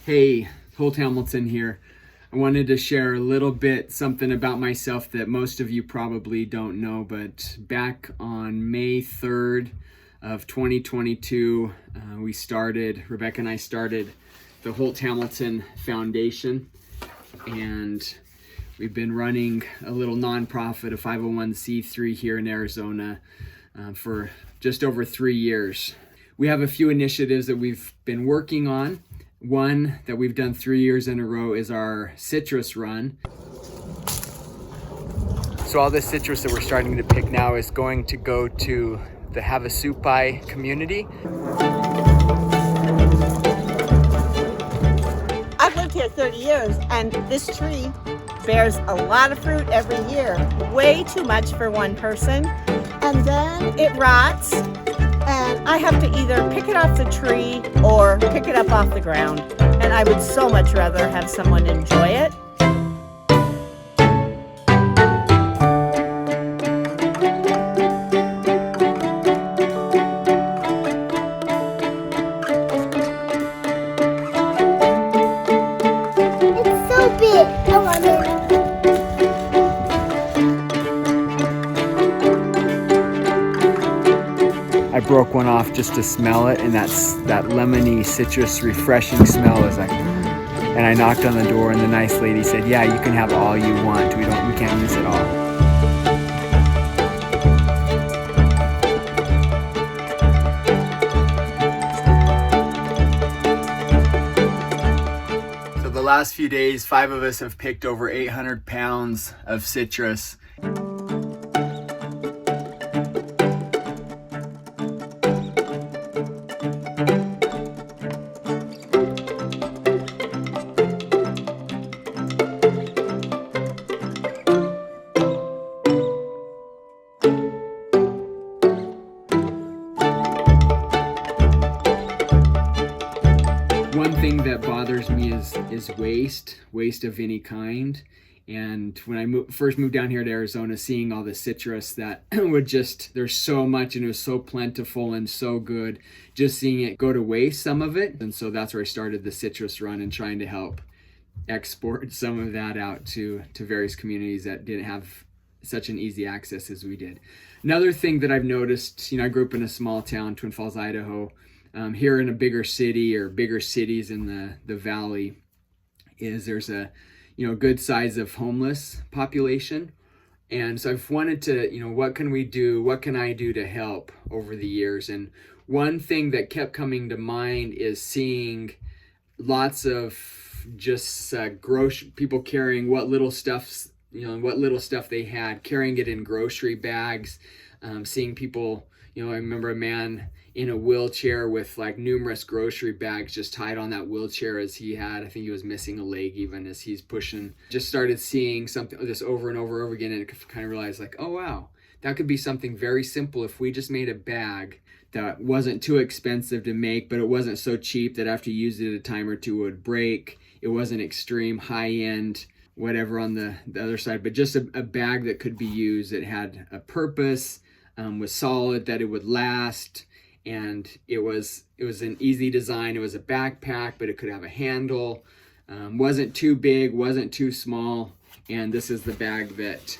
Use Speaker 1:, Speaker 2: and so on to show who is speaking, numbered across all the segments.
Speaker 1: Hey, Holt Hamilton here. I wanted to share a little bit something about myself that most of you probably don't know, but back on May 3rd of 2022, Rebecca and I started the Holt Hamilton Foundation, and we've been running a little nonprofit, a 501c3 here in Arizona for just over 3 years. We have a few initiatives that we've been working on. One that we've done 3 years in a row is our citrus run. So all the citrus that we're starting to pick now is going to go to the Havasupai community.
Speaker 2: I've lived here 30 years, and this tree bears a lot of fruit every year, way too much for one person, and then it rots, and I have to either pick it off the tree or pick it up off the ground, and I would so much rather have someone enjoy it.
Speaker 3: It's so big. I want it.
Speaker 1: I broke one off just to smell it, and that lemony, citrus, refreshing smell is like, and I knocked on the door, and the nice lady said, "Yeah, you can have all you want. We can't use it all." So the last few days, 5 of us have picked over 800 pounds of citrus. One thing that bothers me is waste of any kind. And when I first moved down here to Arizona, seeing all the citrus that there's so much, and it was so plentiful and so good, just seeing it go to waste, some of it. And so that's where I started the citrus run and trying to help export some of that out to various communities that didn't have such an easy access as we did. Another thing that I've noticed, I grew up in a small town, Twin Falls, Idaho. Here in a bigger city or bigger cities in the valley, there's a good size of homeless population. And so I've wanted to, what can we do? What can I do to help over the years? And one thing that kept coming to mind is seeing lots of just people carrying what little stuff they had, carrying it in grocery bags, seeing people, I remember a man in a wheelchair with like numerous grocery bags just tied on that wheelchair I think he was missing a leg even as he's pushing. Just started seeing something this over and over again, and kind of realized like, oh wow, that could be something very simple if we just made a bag that wasn't too expensive to make, but it wasn't so cheap that after you used it a time or two it would break. It wasn't extreme high-end whatever on the other side, but just a bag that could be used, that had a purpose, was solid, that it would last. And it was an easy design. It was a backpack, but it could have a handle. Wasn't too big, wasn't too small. And this is the bag that,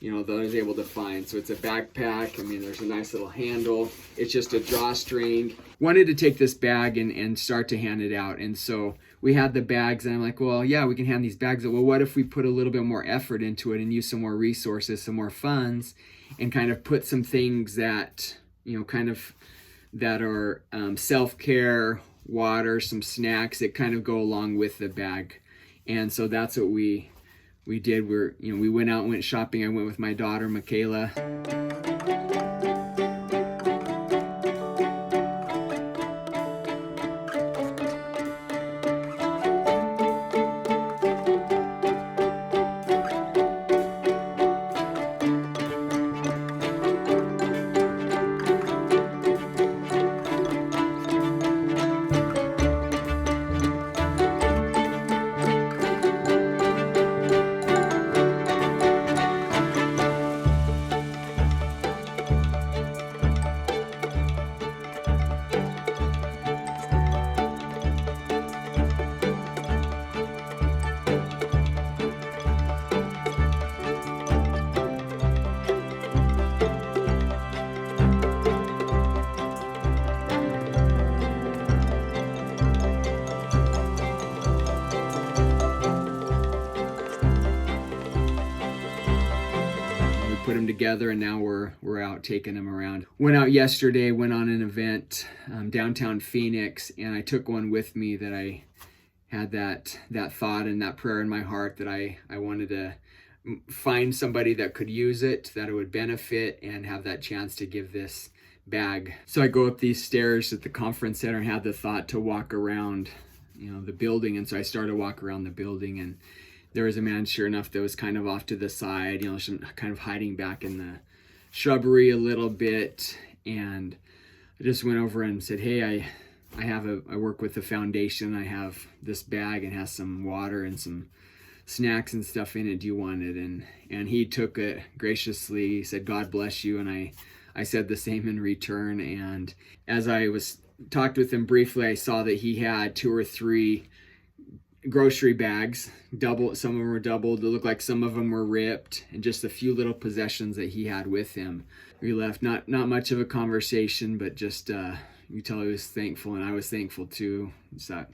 Speaker 1: that I was able to find. So it's a backpack. There's a nice little handle. It's just a drawstring. Wanted to take this bag and start to hand it out. And so we had the bags, and I'm like, well, yeah, we can hand these bags out. Well, what if we put a little bit more effort into it and use some more resources, some more funds, and kind of put some things that, that are self-care, water, some snacks that kind of go along with the bag. And so that's what we did. We went out and went shopping. I went with my daughter, Michaela. together, and now we're out taking them around. Went out yesterday, went on an event downtown Phoenix, and I took one with me that I had that thought and that prayer in my heart that I wanted to find somebody that could use it, that it would benefit, and have that chance to give this bag. So I go up these stairs at the conference center and had the thought to walk around, the building. And so I started to walk around the building, and there was a man, sure enough, that was kind of off to the side, kind of hiding back in the shrubbery a little bit. And I just went over and said, hey, I work with the foundation. I have this bag and has some water and some snacks and stuff in it. Do you want it? And he took it graciously. He said, God bless you. And I said the same in return. And as I talked with him briefly, I saw that he had 2 or 3 grocery bags, some of them were doubled. It looked like some of them were ripped, and just a few little possessions that he had with him. We left not much of a conversation, but just you tell he was thankful, and I was thankful too. It's that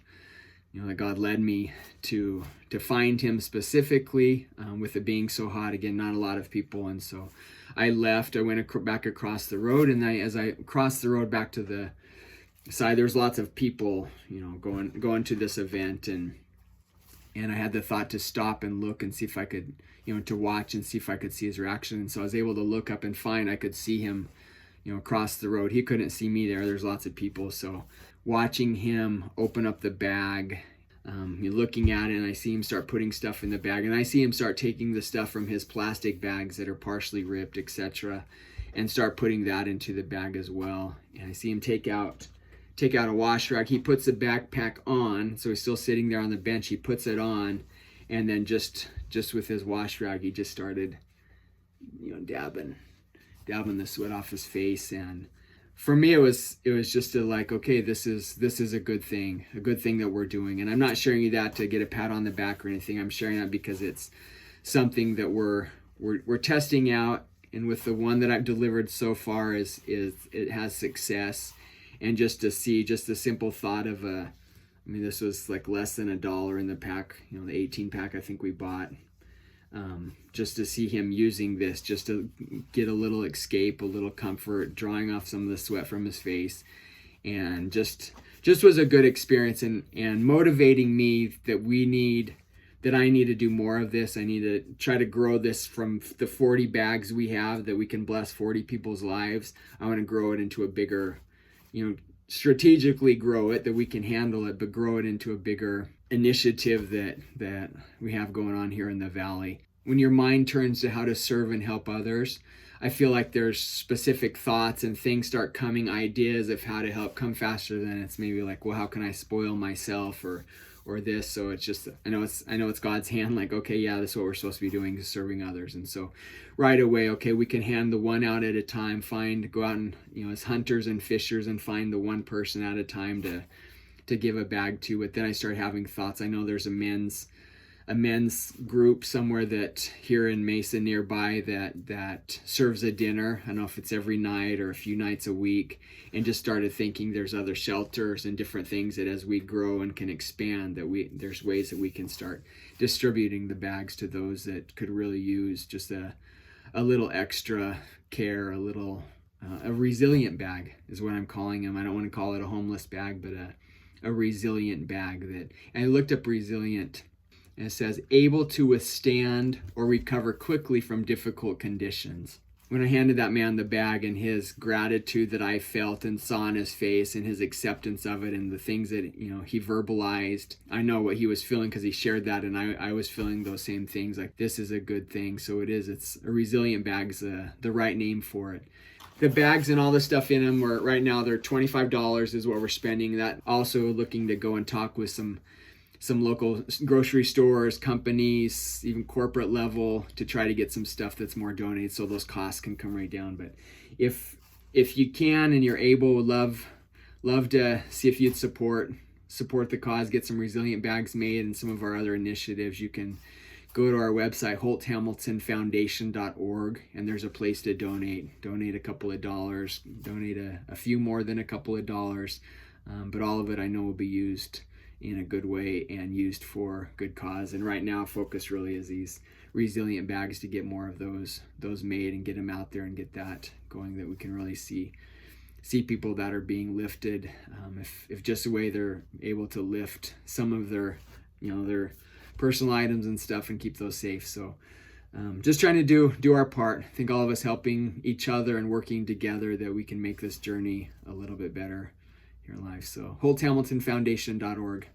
Speaker 1: that God led me to find him specifically, with it being so hot. Again, not a lot of people, and so I left. I went back across the road, and as I crossed the road back to the side, there was lots of people, going to this event, and I had the thought to stop and look and see if I could, to watch and see if I could see his reaction. And so I was able to look up and I could see him, across the road. He couldn't see me there. There's lots of people. So watching him open up the bag, looking at it, and I see him start putting stuff in the bag, and I see him start taking the stuff from his plastic bags that are partially ripped, etc., and start putting that into the bag as well. And I see him take out a wash rag. He puts the backpack on, so he's still sitting there on the bench. He puts it on, and then just with his wash rag, he just started, dabbing the sweat off his face. And for me, it was just okay, this is a good thing that we're doing. And I'm not sharing you that to get a pat on the back or anything. I'm sharing that because it's something that we're testing out, and with the one that I've delivered so far is it has success. And just to see, just the simple thought of this was like less than $1 in the pack, the 18 pack I think we bought. Just to see him using this, just to get a little escape, a little comfort, drawing off some of the sweat from his face, and just was a good experience, and motivating me that I need to do more of this. I need to try to grow this from the 40 bags we have, that we can bless 40 people's lives. I want to grow it into a bigger, strategically grow it, that we can handle it, but grow it into a bigger initiative that we have going on here in the Valley. When your mind turns to how to serve and help others, I feel like there's specific thoughts and things start coming, ideas of how to help come faster than it's maybe like, well, how can I spoil myself or this? So it's just, I know it's God's hand, like, okay, yeah, that's what we're supposed to be doing, is serving others. And so right away, okay, we can hand the one out at a time, go out and, as hunters and fishers, and find the one person at a time to give a bag to. But then I start having thoughts. I know there's a men's group somewhere that here in Mesa nearby that serves a dinner. I don't know if it's every night or a few nights a week, and just started thinking there's other shelters and different things that as we grow and can expand, there's ways that we can start distributing the bags to those that could really use just a little extra care, a resilient bag is what I'm calling them. I don't want to call it a homeless bag, but a resilient bag. And I looked up resilient, and it says able to withstand or recover quickly from difficult conditions. When I handed that man the bag, and his gratitude that I felt and saw on his face, and his acceptance of it, and the things that he verbalized, I know what he was feeling because he shared that, and I was feeling those same things. Like, this is a good thing. So it's a resilient bag's the right name for it. The bags and all the stuff in them right now they're $25 is what we're spending. That also looking to go and talk with some local grocery stores, companies, even corporate level, to try to get some stuff that's more donated, so those costs can come right down. But if you can and you're able, love to see if you'd support the cause, get some resilient bags made, and some of our other initiatives. You can go to our website, holthamiltonfoundation.org, and there's a place to donate a couple of dollars, donate a few more than a couple of dollars, but all of it I know will be used in a good way and used for good cause. And right now, focus really is these resilient bags to get more of those made and get them out there and get that going, that we can really see people that are being lifted, if just the way they're able to lift some of their, their personal items and stuff and keep those safe. So just trying to do our part. I think all of us helping each other and working together, that we can make this journey a little bit better in your life. So HoltHamiltonFoundation.org.